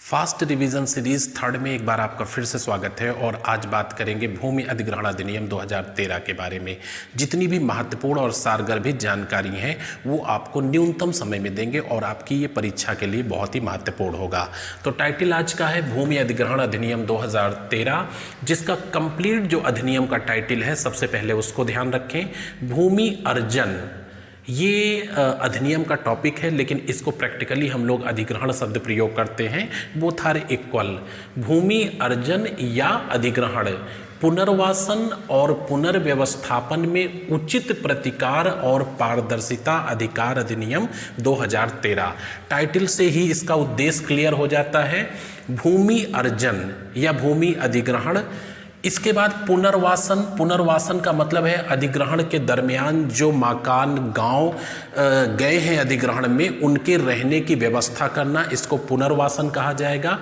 Fast revision series third में एक बार आपका फिर से स्वागत है और आज बात करेंगे भूमि अधिग्रहण अधिनियम 2013 के बारे में। जितनी भी महत्वपूर्ण और सारगर्भित जानकारी है वो आपको न्यूनतम समय में देंगे और आपकी ये परीक्षा के लिए बहुत ही महत्वपूर्ण होगा। तो टाइटल आज का है भूमि अधिग्रहण अधिनियम 2013, जिसका कंप्लीट जो अधिनियम का टाइटल है सबसे पहले उसको ध्यान रखें। भूमि अर्जन ये अधिनियम का टॉपिक है, लेकिन इसको प्रैक्टिकली हम लोग अधिग्रहण शब्द प्रयोग करते हैं। Both are equal. भूमि अर्जन या अधिग्रहण पुनर्वासन और पुनर्व्यवस्थापन में उचित प्रतिकार और पारदर्शिता अधिकार अधिनियम 2013। टाइटल से ही इसका उद्देश्य क्लियर हो जाता है। भूमि अर्जन या भूमि अधिग्रहण, इसके बाद पुनर्वासन। पुनर्वासन का मतलब है अधिग्रहण के दरमियान जो मकान गांव गए हैं अधिग्रहण में, उनके रहने की व्यवस्था करना, इसको पुनर्वासन कहा जाएगा।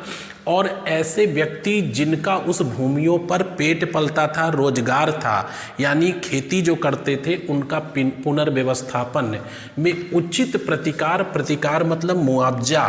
और ऐसे व्यक्ति जिनका उस भूमियों पर पेट पलता था, रोजगार था, यानी खेती जो करते थे, उनका पुनर्व्यवस्थापन में उचित प्रतिकार मतलब मुआवजा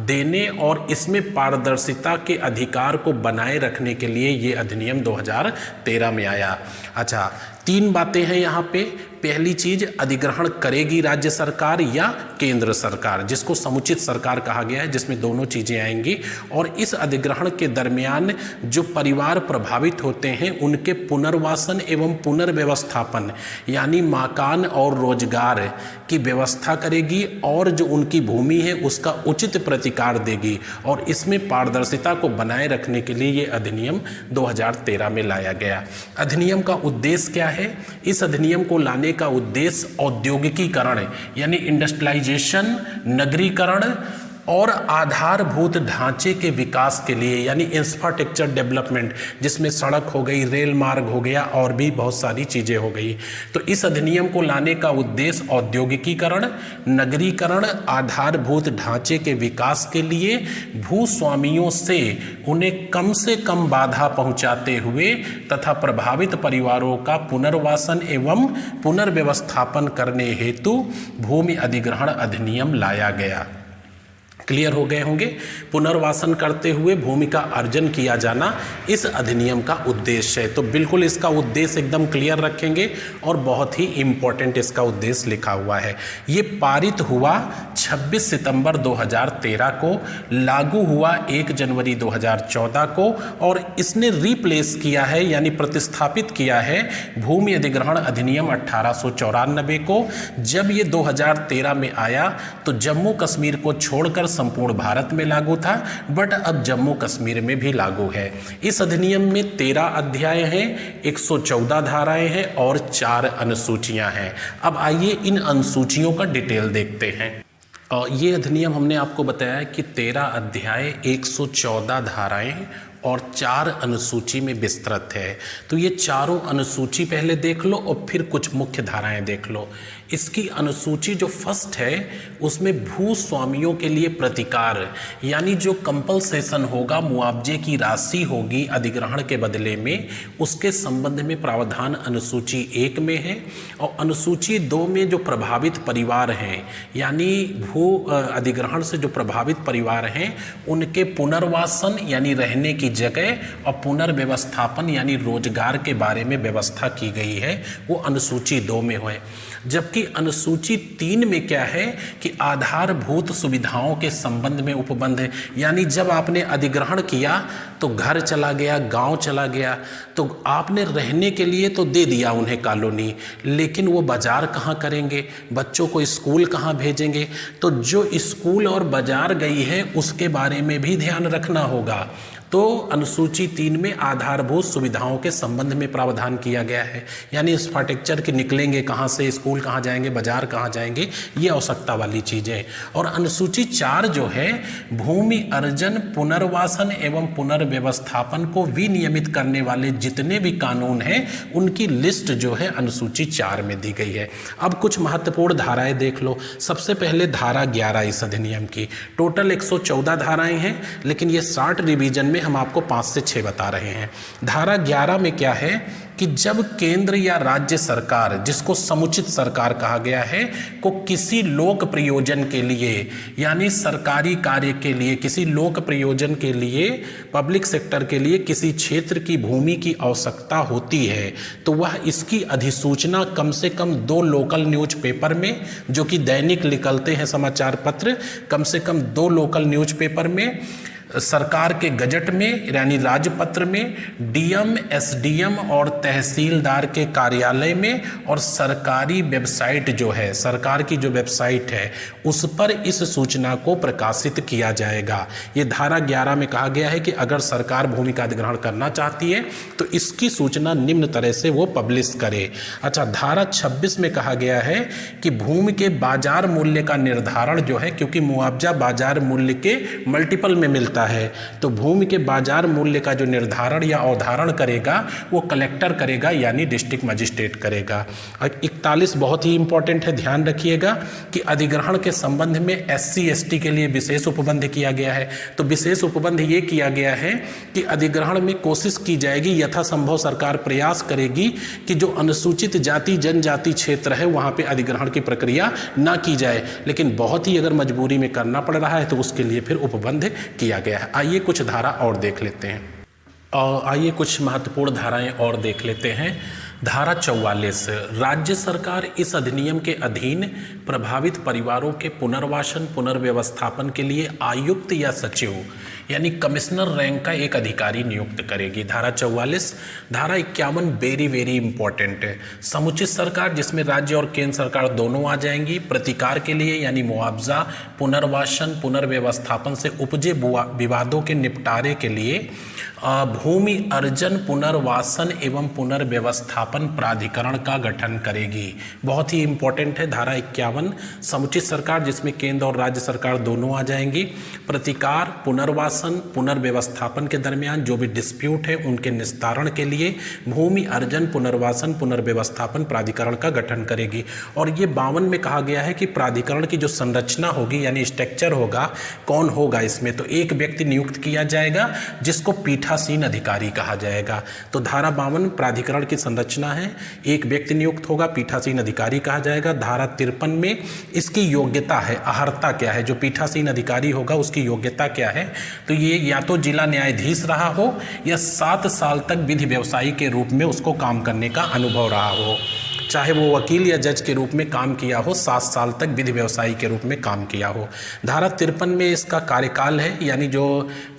देने और इसमें पारदर्शिता के अधिकार को बनाए रखने के लिए ये अधिनियम 2013 में आया। अच्छा, तीन बातें हैं यहाँ पे। पहली चीज, अधिग्रहण करेगी राज्य सरकार या केंद्र सरकार, जिसको समुचित सरकार कहा गया है, जिसमें दोनों चीजें आएंगी। और इस अधिग्रहण के दरमियान जो परिवार प्रभावित होते हैं उनके पुनर्वासन एवं पुनर्व्यवस्थापन यानी मकान और रोजगार की व्यवस्था करेगी और जो उनकी भूमि है उसका उचित प्रतिकार देगी। और इसमें पारदर्शिता को बनाए रखने के लिए ये अधिनियम 2013 में लाया गया। अधिनियम का उद्देश्य क्या है? इस अधिनियम को लाने का उद्देश्य औद्योगिकीकरण यानी इंडस्ट्रियलाइजेशन, नगरीकरण और आधारभूत ढांचे के विकास के लिए यानी इंफ्रास्ट्रक्चर डेवलपमेंट, जिसमें सड़क हो गई, रेल मार्ग हो गया और भी बहुत सारी चीजें हो गई। तो इस अधिनियम को लाने का उद्देश्य औद्योगिकीकरण, नगरीकरण, आधारभूत ढांचे के विकास के लिए भूस्वामियों से उन्हें कम से कम बाधा पहुंचाते हुए तथा प्रभावित परिवारों का पुनर्वासन एवं पुनर्व्यवस्थापन करने हेतु भूमि अधिग्रहण अधिनियम लाया गया। क्लियर हो गए होंगे। पुनर्वासन करते हुए भूमि का अर्जन किया जाना इस अधिनियम का उद्देश्य है। तो बिल्कुल इसका उद्देश्य एकदम क्लियर रखेंगे और बहुत ही इंपॉर्टेंट इसका उद्देश्य लिखा हुआ है। ये पारित हुआ 26 सितंबर 2013 को, लागू हुआ 1 जनवरी 2014 को और इसने रिप्लेस किया है यानी प्रतिस्थापित किया है भूमि अधिग्रहण अधिनियम 1894 को। जब ये 2013 में आया तो जम्मू कश्मीर को छोड़कर संपूर्ण भारत में लागू था, बट अब जम्मू कश्मीर में भी लागू है। इस अधिनियम में 13 अध्याय हैं, 114 धाराएं हैं और 4 अनुसूचियां हैं। अब आइए इन अनुसूचियों का डिटेल देखते हैं। ये अधिनियम हमने आपको बताया कि 13 अध्याय, 114 धाराएं और 4 अनुसूची में विस्तृत है। तो ये चारों अनुसूची पहले देख लो और फिर कुछ मुख्य धाराएं देख लो। इसकी अनुसूची जो फर्स्ट है उसमें भूस्वामियों के लिए प्रतिकार यानी जो कंपलसेशन होगा, मुआवजे की राशि होगी अधिग्रहण के बदले में, उसके संबंध में प्रावधान अनुसूची 1 में है। और अनुसूची 2 में जो प्रभावित परिवार हैं यानी भू अधिग्रहण से जो प्रभावित परिवार हैं उनके पुनर्वासन यानी रहने की जगह और पुनर्व्यवस्थापन यानी रोजगार के बारे में व्यवस्था की गई है, वो अनुसूची 2 में है। जबकि अनुसूची 3 में क्या है कि आधारभूत सुविधाओं के संबंध में उपबंध है, यानी जब आपने अधिग्रहण किया तो घर चला गया, गांव चला गया, तो आपने रहने के लिए तो दे दिया उन्हें कॉलोनी, लेकिन वो बाजार कहाँ करेंगे, बच्चों को स्कूल कहाँ भेजेंगे? तो जो स्कूल और बाजार गई है उसके बारे में भी ध्यान रखना होगा। तो अनुसूची 3 में आधारभूत सुविधाओं के संबंध में प्रावधान किया गया है, यानी इंफ्रास्ट्रक्चर के निकलेंगे कहाँ से, स्कूल कहाँ जाएंगे, बाजार कहाँ जाएंगे, ये आवश्यकता वाली चीज़ें। और अनुसूची 4 जो है भूमि अर्जन, पुनर्वासन एवं पुनर्व्यवस्थापन को विनियमित करने वाले जितने भी कानून हैं उनकी लिस्ट जो है अनुसूची 4 में दी गई है। अब कुछ महत्वपूर्ण धाराएं देख लो। सबसे पहले धारा 11 इस अधिनियम की। टोटल 114 धाराएं हैं, लेकिन ये 60 रिवीजन में हम आपको 5 से 6 बता रहे हैं। धारा 11 में क्या है कि जब केंद्र या राज्य सरकार, जिसको समुचित सरकार कहा गया है, को किसी लोक प्रयोजन के लिए यानी सरकारी कार्य के लिए, किसी लोक प्रयोजन के लिए, पब्लिक सेक्टर के लिए किसी क्षेत्र की भूमि की आवश्यकता होती है तो वह इसकी अधिसूचना कम से कम 2 लोकल न्यूज़पेपर में, जो कि दैनिक निकलते हैं समाचार पत्र, कम से कम 2 लोकल न्यूज़पेपर में, सरकार के गजट में यानी राजपत्र में, डीएम, एसडीएम और तहसीलदार के कार्यालय में, और सरकारी वेबसाइट जो है, सरकार की जो वेबसाइट है उस पर इस सूचना को प्रकाशित किया जाएगा। ये धारा 11 में कहा गया है कि अगर सरकार भूमि का अधिग्रहण करना चाहती है तो इसकी सूचना निम्न तरह से वो पब्लिश करे। अच्छा, धारा 26 में कहा गया है कि भूमि के बाजार मूल्य का निर्धारण जो है, क्योंकि मुआवजा बाजार मूल्य के मल्टीपल में मिलता है, तो भूमि के बाजार मूल्य का जो निर्धारण या अवधारण करेगा वो कलेक्टर करेगा यानी डिस्ट्रिक्ट मजिस्ट्रेट करेगा। और 41 बहुत ही इंपॉर्टेंट है, ध्यान रखिएगा कि अधिग्रहण के संबंध में एससी एसटी के लिए विशेष उपबंध किया गया है। तो विशेष उपबंध ये किया गया है कि अधिग्रहण में कोशिश की जाएगी, यथासंभव सरकार प्रयास करेगी कि जो अनुसूचित जाति जनजाति क्षेत्र है वहां पे अधिग्रहण की प्रक्रिया ना की जाए, लेकिन बहुत ही अगर मजबूरी में करना पड़ रहा है तो उसके लिए फिर उपबंध किया गया है। आइए कुछ धारा और देख लेते हैं, और आइए कुछ महत्वपूर्ण धाराएं और देख लेते हैं। धारा 44, राज्य सरकार इस अधिनियम के अधीन प्रभावित परिवारों के पुनर्वासन पुनर्व्यवस्थापन के लिए आयुक्त या सचिव यानी कमिश्नर रैंक का एक अधिकारी नियुक्त करेगी। धारा 44। धारा 51 वेरी वेरी इंपॉर्टेंट है। समुचित सरकार, जिसमें राज्य और केंद्र सरकार दोनों आ जाएंगी, प्रतिकार के लिए यानी मुआवजा, पुनर्वासन पुनर्व्यवस्थापन से उपजे विवादों के निपटारे के लिए भूमि अर्जन पुनर्वासन एवं पुनर्व्यवस्थापन प्राधिकरण का गठन करेगी। बहुत ही इंपॉर्टेंट है धारा 51। समुचित सरकार, जिसमें केंद्र और राज्य सरकार दोनों आ जाएंगी, प्रतिकार, पुनर्वासन पुनर्व्यवस्थापन के दरमियान जो भी डिस्प्यूट है उनके निस्तारण के लिए भूमि अर्जन पुनर्वासन पुनर्व्यवस्थापन प्राधिकरण का गठन करेगी। और ये 52 में कहा गया है कि प्राधिकरण की जो संरचना होगी यानी स्ट्रक्चर होगा, कौन होगा इसमें, तो एक व्यक्ति नियुक्त किया जाएगा जिसको पीठासीन अधिकारी कहा जाएगा। तो धारा 52 प्राधिकरण की संरचना है, एक व्यक्ति नियुक्त होगा, पीठासीन अधिकारी कहा जाएगा। धारा 53 में इसकी योग्यता है, अहर्ता क्या है, जो पीठासीन अधिकारी होगा उसकी योग्यता क्या है, तो ये या तो जिला न्यायाधीश रहा हो या 7 साल तक विधि व्यवसायी के रूप में उसको काम करने का अनुभव रहा हो, चाहे वो वकील या जज के रूप में काम किया हो, 7 साल तक विधि व्यवसायी के रूप में काम किया हो। धारा 53 में इसका कार्यकाल है, यानी जो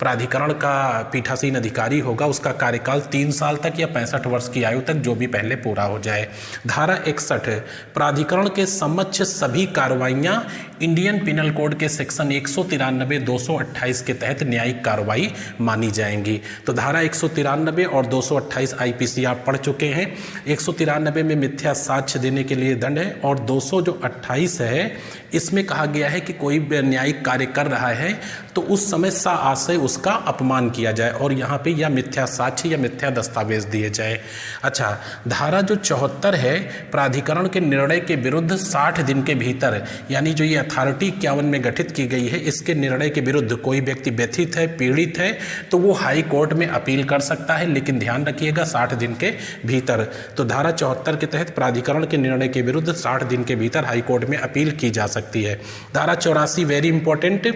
प्राधिकरण का पीठासीन अधिकारी होगा उसका कार्यकाल 3 साल तक या 65 वर्ष की आयु तक, जो भी पहले पूरा हो जाए। धारा 61 प्राधिकरण के समक्ष सभी कार्रवाइयाँ इंडियन पिनल कोड के सेक्शन 193 228 के तहत न्यायिक कार्रवाई मानी जाएंगी। तो धारा 193 और 228 आईपीसी आप पढ़ चुके हैं। 193 में मिथ्या साक्ष्य देने के लिए दंड है, और 228 है इसमें कहा गया है कि कोई न्यायिक कार्य कर रहा है तो उस समय सा आशय उसका अपमान किया जाए, और यहाँ पे या मिथ्या साक्ष्य या मिथ्या दस्तावेज दिए जाए। अच्छा, धारा जो 74 है प्राधिकरण के निर्णय के विरुद्ध 60 दिन के भीतर, यानी जो ये अथॉरिटी 51 में गठित की गई है, इसके निर्णय के विरुद्ध कोई व्यक्ति व्यथित है, पीड़ित है, तो वो हाई कोर्ट में अपील कर सकता है, लेकिन ध्यान रखिएगा 60 दिन के भीतर। तो धारा 74 के तहत प्राधिकरण के निर्णय के विरुद्ध 60 दिन के भीतर हाई कोर्ट में अपील की जा सकती है। धारा 84 वेरी इंपॉर्टेंट,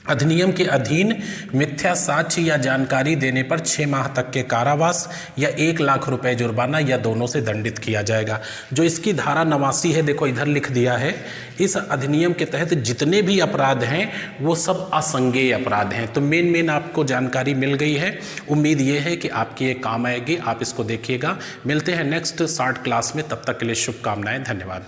अधिनियम के अधीन मिथ्या साक्ष्य या जानकारी देने पर 6 माह तक के कारावास या 1 लाख रुपए जुर्माना या दोनों से दंडित किया जाएगा। जो इसकी धारा 89 है, देखो इधर लिख दिया है, इस अधिनियम के तहत जितने भी अपराध हैं वो सब असंज्ञेय अपराध हैं। तो मेन आपको जानकारी मिल गई है। उम्मीद ये है कि आपकी ये काम आएगी, आप इसको देखिएगा। मिलते हैं नेक्स्ट शॉर्ट क्लास में, तब तक के लिए शुभकामनाएं, धन्यवाद।